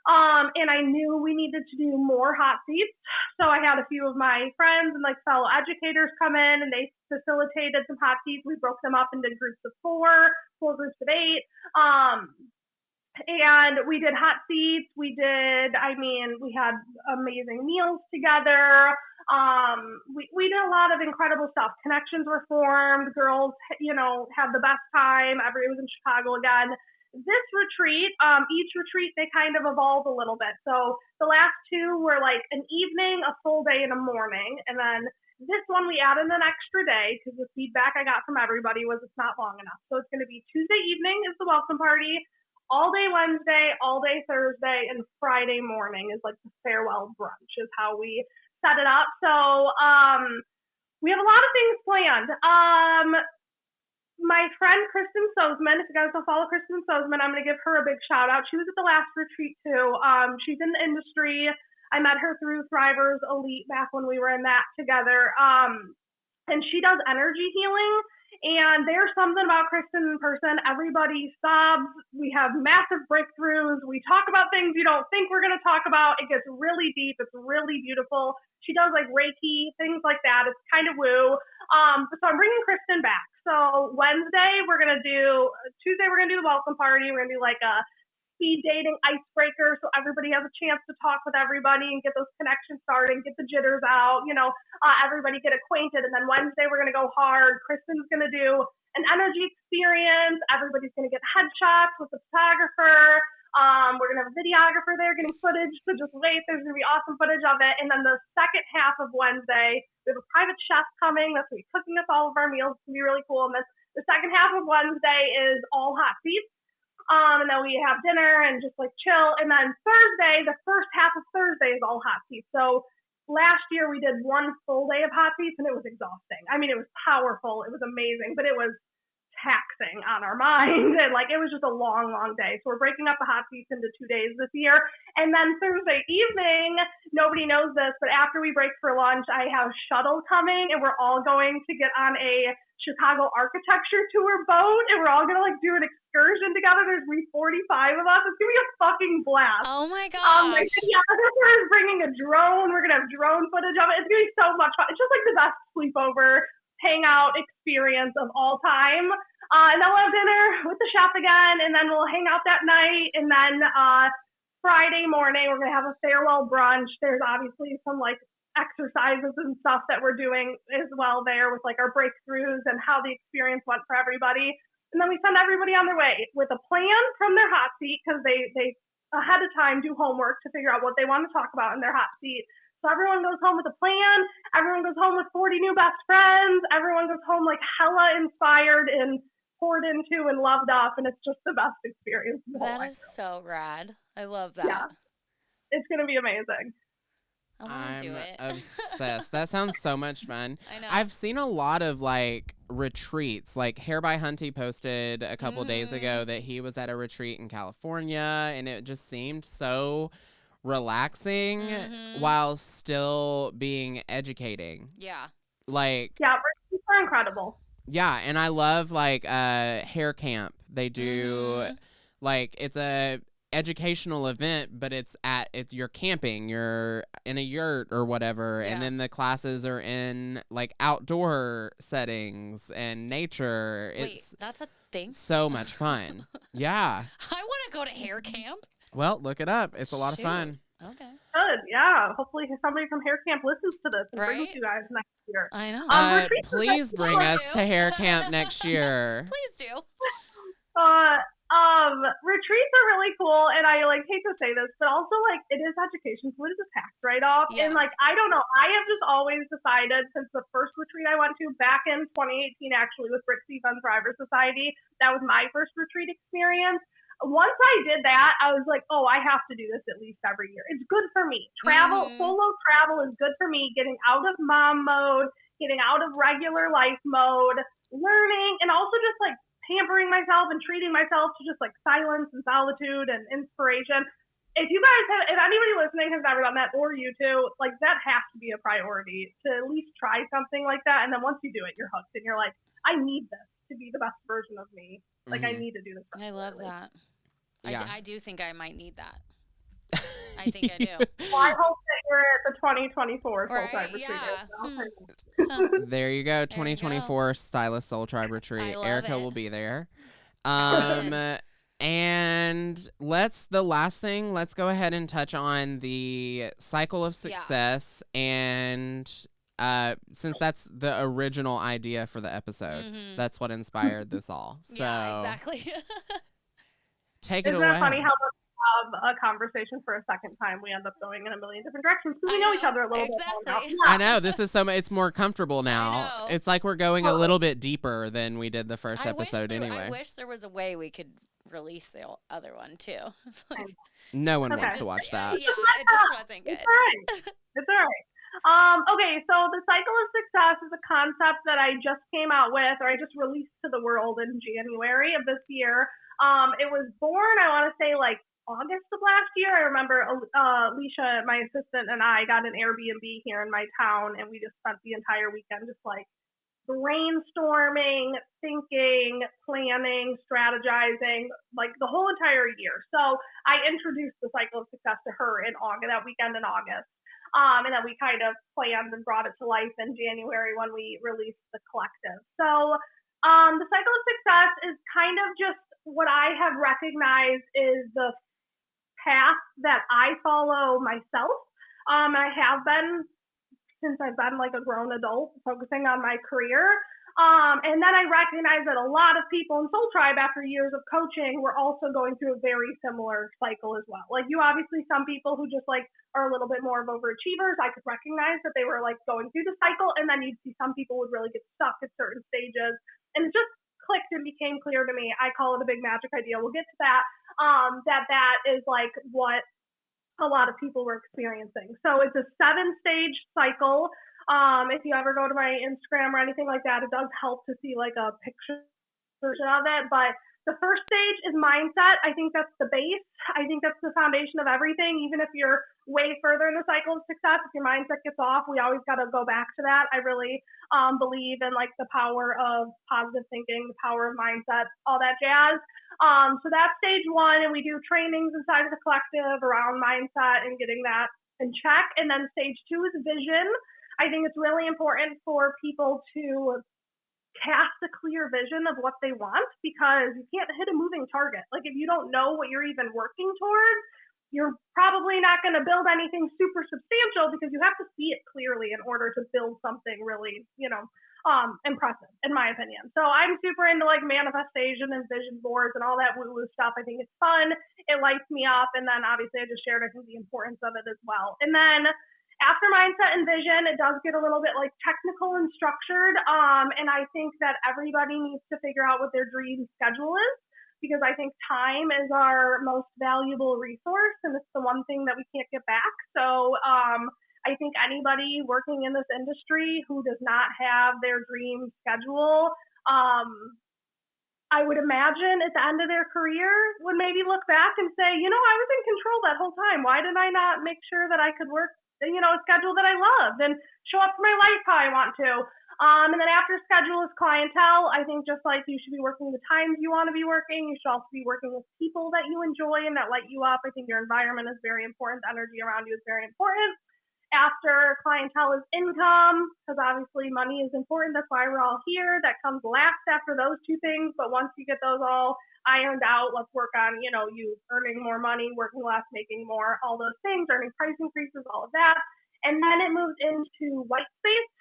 And I knew we needed to do more hot seats. So I had a few of my friends and like fellow educators come in, and they facilitated some hot seats. We broke them up into groups of four groups of 8. And we did hot seats. We had amazing meals together. We did a lot of incredible stuff. Connections were formed. Girls, had the best time. It was in Chicago again. This retreat, each retreat, they kind of evolved a little bit. So the last 2 were like an evening, a full day, and a morning. And then this one, we added an extra day because the feedback I got from everybody was it's not long enough. So it's going to be Tuesday evening is the welcome party. All day Wednesday, all day Thursday, and Friday morning is like the farewell brunch is how we set it up. So we have a lot of things planned. My friend Kristen Sozman, if you guys don't follow Kristen Sozman, I'm going to give her a big shout out. She was at the last retreat too. She's in the industry. I met her through Thrivers Elite back when we were in that together. And she does energy healing. And there's something about Kristen in person. Everybody sobs. We have massive breakthroughs. We talk about things you don't think we're going to talk about. It gets really deep. It's really beautiful. She does like Reiki, things like that. It's kind of woo. So I'm bringing Kristen back. So Tuesday, we're going to do the welcome party. We're going to do like a speed dating icebreaker, so everybody has a chance to talk with everybody and get those connections started and get the jitters out, everybody get acquainted. And then Wednesday we're going to go hard. Kristen's going to do an energy experience. Everybody's going to get headshots with the photographer. We're going to have a videographer there getting footage, so just wait, there's going to be awesome footage of it. And then the second half of Wednesday, we have a private chef coming that's going to be cooking us all of our meals. It's going to be really cool. And the second half of Wednesday is all hot seats. And then we have dinner and just like chill. And then Thursday, the first half of Thursday is all hot seats. So last year we did 1 full day of hot seats, and it was exhausting. I mean, it was powerful. It was amazing, but it was taxing on our mind. And like, it was just a long, long day. So we're breaking up the hot seats into 2 days this year. And then Thursday evening, nobody knows this, but after we break for lunch, I have shuttle coming, and we're all going to get on a Chicago architecture tour boat, and we're all going to like do an excursion together. There's 45 of us. It's going to be a fucking blast. Oh my gosh. My videographer is bringing a drone. We're going to have drone footage of it. It's going to be so much fun. It's just like the best sleepover hangout experience of all time. And then we'll have dinner with the chef again, and then we'll hang out that night. And then Friday morning, we're going to have a farewell brunch. There's obviously some like exercises and stuff that we're doing as well there with like our breakthroughs and how the experience went for everybody. And then we send everybody on their way with a plan from their hot seat, because they ahead of time do homework to figure out what they want to talk about in their hot seat. So everyone goes home with a plan. Everyone goes home with 40 new best friends. Everyone goes home like hella inspired and poured into and loved up, and it's just the best experience. That is so rad. I love that. Yeah. It's going to be amazing. I'm obsessed. That sounds so much fun. I know. I've seen a lot of like retreats. Like Hair by Hunty posted a couple days ago that he was at a retreat in California, and it just seemed so relaxing while still being educating. Yeah. Like, yeah, retreats are incredible. Yeah, and I love like hair camp. They do like it's a educational event, but you're camping, you're in a yurt or whatever, and then the classes are in like outdoor settings and nature. Wait, that's a thing? So much fun. Yeah. I want to go to hair camp. Well, look it up. It's a lot of fun. Okay. Good. Yeah. Hopefully somebody from hair camp listens to this and brings you guys next year. I know. Please bring us to hair camp next year. Please do. Retreats are really cool, and I like hate to say this, but also like it is education, so it is a tax write-off. Yeah. And like I don't know, I have just always decided since the first retreat I went to back in 2018, actually with Brixie Fun Thriver Society, that was my first retreat experience. Once I did that, I was like, oh, I have to do this at least every year. It's good for me. Solo travel is good for me. Getting out of mom mode, getting out of regular life mode, learning, and also just like pampering myself and treating myself to just like silence and solitude and inspiration. If you guys have, if anybody listening has never done that, or you too, like that has to be a priority to at least try something like that. And then once you do it, you're hooked and you're like, I need this to be the best version of me. Like I need to do this. I love that. Yeah. I do think I might need that. I think I do. Well, I hope that you're at the 2024 Soul Tribe retreat. There you go, 2024 Stylist Soul Tribe retreat. Ericka will be there. And let's go ahead and touch on the cycle of success. And since that's the original idea for the episode, that's what inspired this all. So yeah, exactly. Take it away. Isn't it funny how a conversation for a second time we end up going in a million different directions because we know each other a little bit more now. Yeah. I know, this is it's more comfortable now. It's like we're going a little bit deeper than we did the first episode anyway. I wish there was a way we could release the other one too. No one wants to watch that. Yeah, it just wasn't good. It's all right. Okay, so the cycle of success is a concept that I just came out with, or I just released to the world in January of this year. It was born, I want to say, like August of last year. I remember Alicia, my assistant, and I got an Airbnb here in my town, and we just spent the entire weekend just like brainstorming, thinking, planning, strategizing, like the whole entire year. So I introduced the cycle of success to her in August, that weekend in August. And then we kind of planned and brought it to life in January when we released the collective. So the cycle of success is kind of just what I have recognized is the path that I follow myself. I have been since I've been like a grown adult, focusing on my career. And then I recognize that a lot of people in Soul Tribe, after years of coaching, were also going through a very similar cycle as well. Like you obviously, some people who just like are a little bit more of overachievers, I could recognize that they were like going through the cycle. And then you'd see some people would really get stuck at certain stages. And it just clicked and became clear to me. I call it a big magic idea. We'll get to that. That is like what a lot of people were experiencing. So it's a 7-stage cycle. If you ever go to my Instagram or anything like that, it does help to see like a picture version of it. But the first stage is mindset. I think that's the base. I think that's the foundation of everything. Even if you're way further in the cycle of success, if your mindset gets off, we always got to go back to that. I really believe in like the power of positive thinking, the power of mindset, all that jazz. So that's stage 1, and we do trainings inside of the collective around mindset and getting that in check. And then stage 2 is vision. I think it's really important for people to cast a clear vision of what they want, because you can't hit a moving target. Like if you don't know what you're even working towards, you're probably not going to build anything super substantial because you have to see it clearly in order to build something really, impressive, in my opinion. So I'm super into like manifestation and vision boards and all that woo-woo stuff. I think it's fun. It lights me up. And then obviously I just shared, I think, the importance of it as well. And then after mindset and vision, it does get a little bit like technical and structured. And I think that everybody needs to figure out what their dream schedule is, because I think time is our most valuable resource, and it's the one thing that we can't get back. So I think anybody working in this industry who does not have their dream schedule, I would imagine at the end of their career would maybe look back and say, I was in control that whole time. Why did I not make sure that I could work, a schedule that I loved and show up for my life how I want to? And then after schedule is clientele. I think just like you should be working the times you want to be working, you should also be working with people that you enjoy and that light you up. I think your environment is very important. The energy around you is very important. After clientele is income, because obviously money is important. That's why we're all here. That comes last after those two things. But once you get those all ironed out, let's work on, you earning more money, working less, making more, all those things, earning price increases, all of that. And then it moves into white space,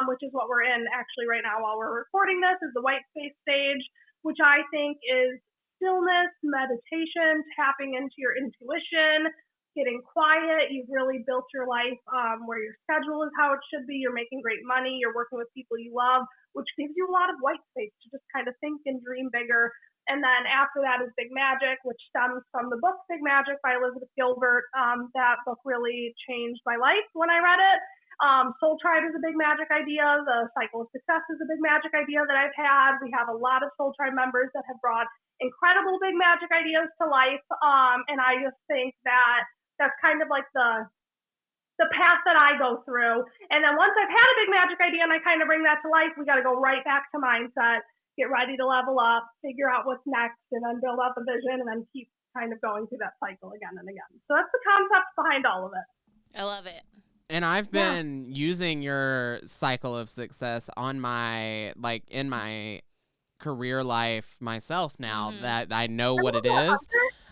which is what we're in actually right now while we're recording this, is the white space stage, which I think is stillness, meditation, tapping into your intuition, getting quiet. You've really built your life where your schedule is how it should be. You're making great money. You're working with people you love, which gives you a lot of white space to just kind of think and dream bigger. And then after that is Big Magic, which stems from the book Big Magic by Elizabeth Gilbert. That book really changed my life when I read it. Soul Tribe is a big magic idea. The Cycle of Success is a big magic idea that I've had. We have a lot of Soul Tribe members that have brought incredible big magic ideas to life. And I just think that that's kind of like the path that I go through. And then once I've had a big magic idea and I kind of bring that to life, we got to go right back to mindset, get ready to level up, figure out what's next, and then build out the vision, and then keep kind of going through that cycle again and again. So that's the concept behind all of it. I love it. And I've been using your Cycle of Success on in my career life myself now that I know what it is.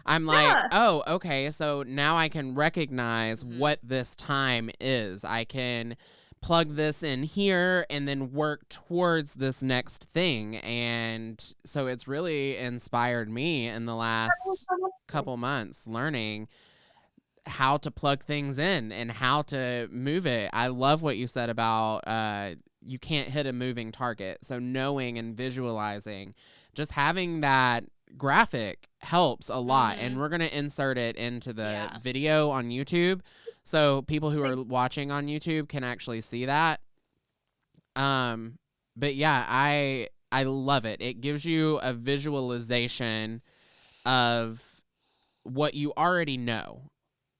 I'm like, oh, okay, so now I can recognize what this time is. I can plug this in here and then work towards this next thing. And so it's really inspired me in the last couple months learning how to plug things in and how to move it. I love what you said about you can't hit a moving target. So knowing and visualizing, just having that graphic helps a lot. And we're going to insert it into the video on YouTube, so people who are watching on YouTube can actually see that. But yeah, I love it. It gives you a visualization of what you already know.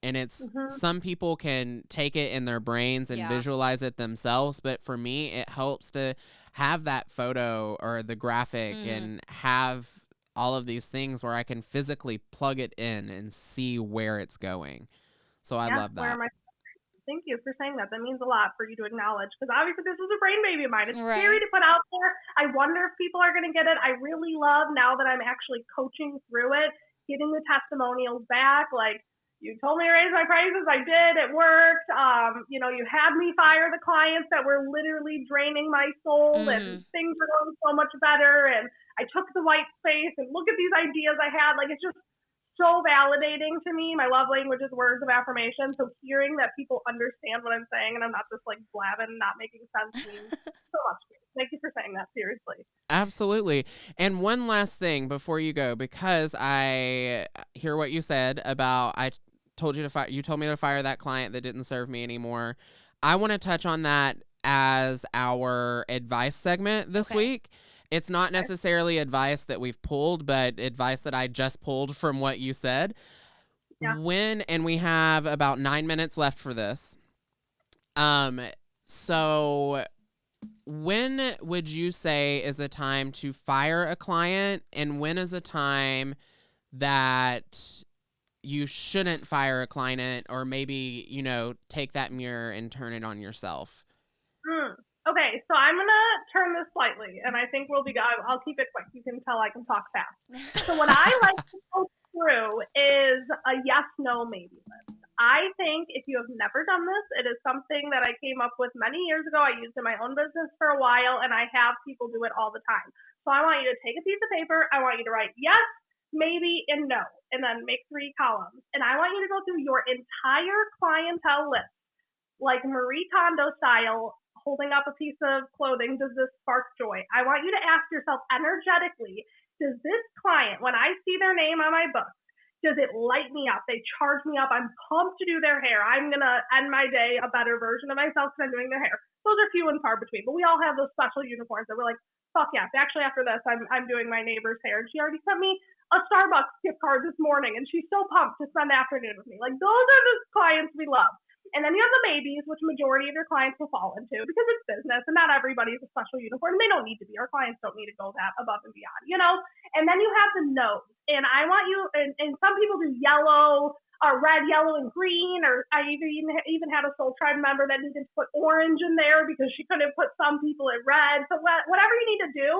And it's some people can take it in their brains and visualize it themselves. But for me, it helps to have that photo or the graphic and have all of these things where I can physically plug it in and see where it's going. So I love that. Thank you for saying that. That means a lot for you to acknowledge, because obviously this is a brain baby of mine. It's scary to put out there. I wonder if people are going to get it. I really love, now that I'm actually coaching through it, getting the testimonials back. Like, you told me to raise my prices. I did. It worked. You had me fire the clients that were literally draining my soul, and things were going so much better. And I took the white space and look at these ideas I had. Like, it's just so validating to me. My love language is words of affirmation. So hearing that people understand what I'm saying and I'm not just like blabbing, not making sense, means so much to me. Thank you for saying that. Seriously. Absolutely. And one last thing before you go, because I hear what you said about, you told me to fire that client that didn't serve me anymore. I want to touch on that as our advice segment this week. It's not necessarily advice that we've pulled, but advice that I just pulled from what you said. Yeah. And we have about 9 minutes left for this. So when would you say is a time to fire a client, and when is a time that you shouldn't fire a client, or maybe, take that mirror and turn it on yourself? Okay, so I'm going to turn this slightly, and I think we'll be good. I'll keep it quick. You can tell I can talk fast. So when I like to coach through is a yes/no maybe list. I think if you have never done this, it is something that I came up with many years ago. I used in my own business for a while, and I have people do it all the time. So I want you to take a piece of paper. I want you to write yes, maybe, and no, and then make 3 columns. And I want you to go through your entire clientele list, like Marie Kondo style, holding up a piece of clothing. Does this spark joy? I want you to ask yourself energetically, does this client, when I see their name on my book, does it light me up? They charge me up. I'm pumped to do their hair. I'm going to end my day a better version of myself because I'm doing their hair. Those are few and far between, but we all have those special unicorns that we're like, fuck yes. Actually, after this, I'm doing my neighbor's hair. And she already sent me a Starbucks gift card this morning, and she's so pumped to spend the afternoon with me. Like, those are the clients we love. And then you have the maybes, which majority of your clients will fall into because it's business and not everybody's a special unicorn. And they don't need to be. Our clients don't need to go that above and beyond, you know? And then you have the no's. And I want you, and some people do yellow, or red, yellow, and green, or I even had a Soul Tribe member that needed to put orange in there because she couldn't put some people at red. So whatever you need to do,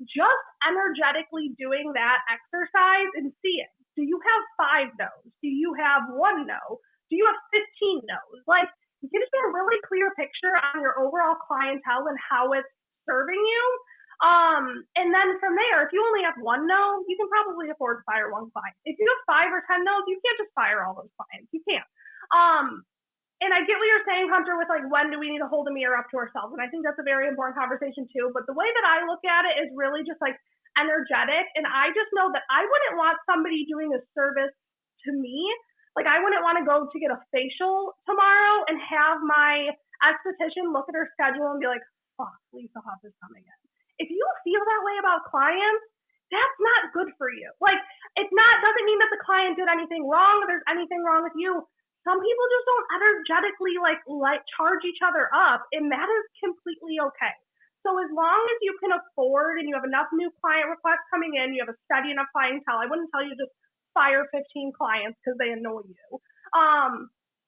just energetically doing that exercise and see it. Do you have 5 no's? Do you have 1 no? Do you have 15 no's? Like, you can just get a really clear picture on your overall clientele and how it's serving you. And then from there, if you only have 1 no, you can probably afford to fire 1 client. If you have 5 or 10 no's, you can't just fire all those clients. You can't. And I get what you're saying, Hunter, with like, when do we need to hold a mirror up to ourselves? And I think that's a very important conversation too. But the way that I look at it is really just like energetic. And I just know that I wouldn't want somebody doing a service to me. Like, I wouldn't want to go to get a facial tomorrow and have my esthetician look at her schedule and be like, fuck, Lisa Huff is coming in. If you feel that way about clients, that's not good for you. Like, doesn't mean that the client did anything wrong or there's anything wrong with you. Some people just don't energetically like charge each other up, and that is completely okay. So as long as you can afford and you have enough new client requests coming in, you have a steady enough clientele, I wouldn't tell you just fire 15 clients because they annoy you.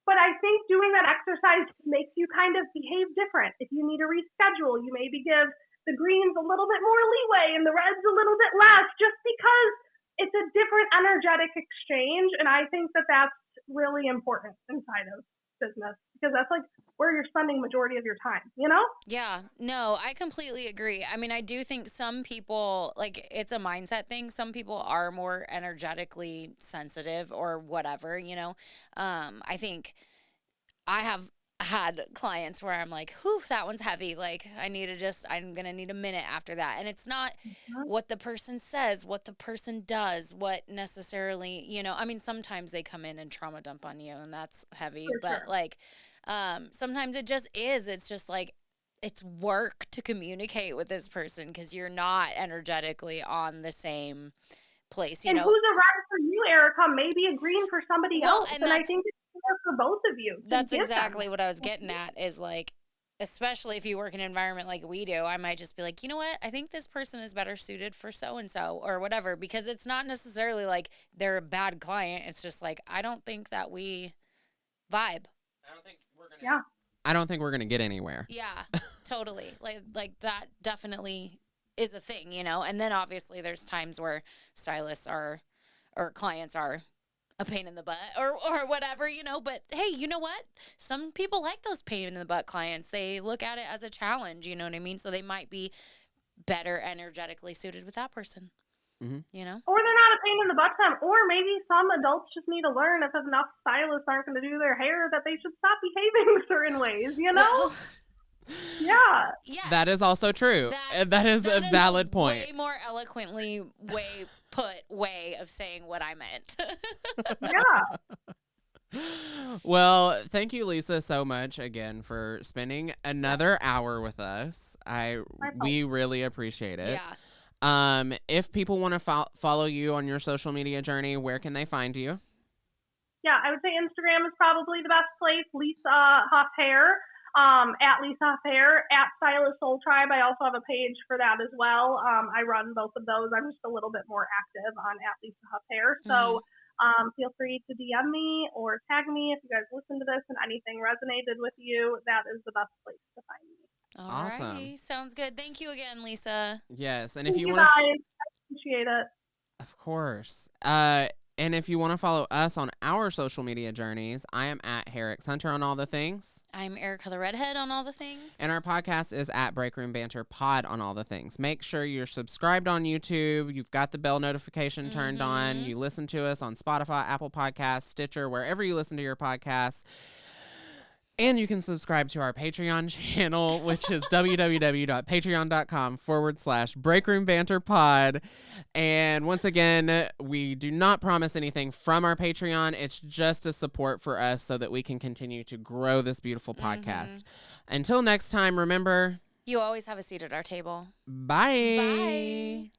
But I think doing that exercise makes you kind of behave different. If you need to reschedule, you maybe give the greens a little bit more leeway and the reds a little bit less, just because it's a different energetic exchange. And I think that that's really important inside of business because that's like where you're spending majority of your time, you know? Yeah, no, I completely agree. I mean, I do think some people, like, it's a mindset thing. Some people are more energetically sensitive or whatever, you know? I think I have had clients where I'm like, whew, that one's heavy. Like, I'm going to need a minute after that. And it's not what the person says, what the person does, what necessarily, you know, I mean, sometimes they come in and trauma dump on you and that's heavy, but like, sometimes it just is. It's just like, it's work to communicate with this person because you're not energetically on the same place, you know. Who's a red for you, Ericka? Maybe a green for somebody else. And I think it's for both of you. That's exactly what I was getting at is like, especially if you work in an environment like we do, I might just be like, you know what? I think this person is better suited for so-and-so or whatever, because it's not necessarily like they're a bad client. It's just like, I don't think that we vibe. I don't think we're going to get anywhere. Yeah, totally. Like that definitely is a thing, you know? And then obviously there's times where stylists are, or clients are a pain in the butt or whatever, you know, but hey, you know what? Some people like those pain in the butt clients. They look at it as a challenge, you know what I mean? So they might be better energetically suited with that person, you know? Or they're not a pain in the butt to them. Or maybe some adults just need to learn if enough stylists aren't going to do their hair that they should stop behaving certain ways, you know? Well, yeah. Yes. That is also true. That is a valid point. Way more eloquently way of saying what I meant. Yeah. Well, thank you, Lisa, so much again for spending another hour with us. We really appreciate it. Yeah. If people want to follow you on your social media journey, where can they find you? Yeah, I would say Instagram is probably the best place. Lisa Huff Hair. At Lisa Huff Hair, at Stylist Soul Tribe. I also have a page for that as well. I run both of those. I'm just a little bit more active on at Lisa Huff Hair. So feel free to DM me or tag me if you guys listen to this and anything resonated with you. That is the best place to find me. Awesome. Alrighty. Sounds good. Thank you again, Lisa. Yes, and if you want to, I appreciate it. of course. And if you want to follow us on our social media journeys, I am at Herrick's Hunter on all the things. I'm Ericka the Redhead on all the things. And our podcast is at Breakroom Banter Pod on all the things. Make sure you're subscribed on YouTube. You've got the bell notification turned on. You listen to us on Spotify, Apple Podcasts, Stitcher, wherever you listen to your podcasts. And you can subscribe to our Patreon channel, which is www.patreon.com/Breakroom Banter Pod. And once again, we do not promise anything from our Patreon. It's just a support for us so that we can continue to grow this beautiful podcast. Until next time, remember, you always have a seat at our table. Bye. Bye.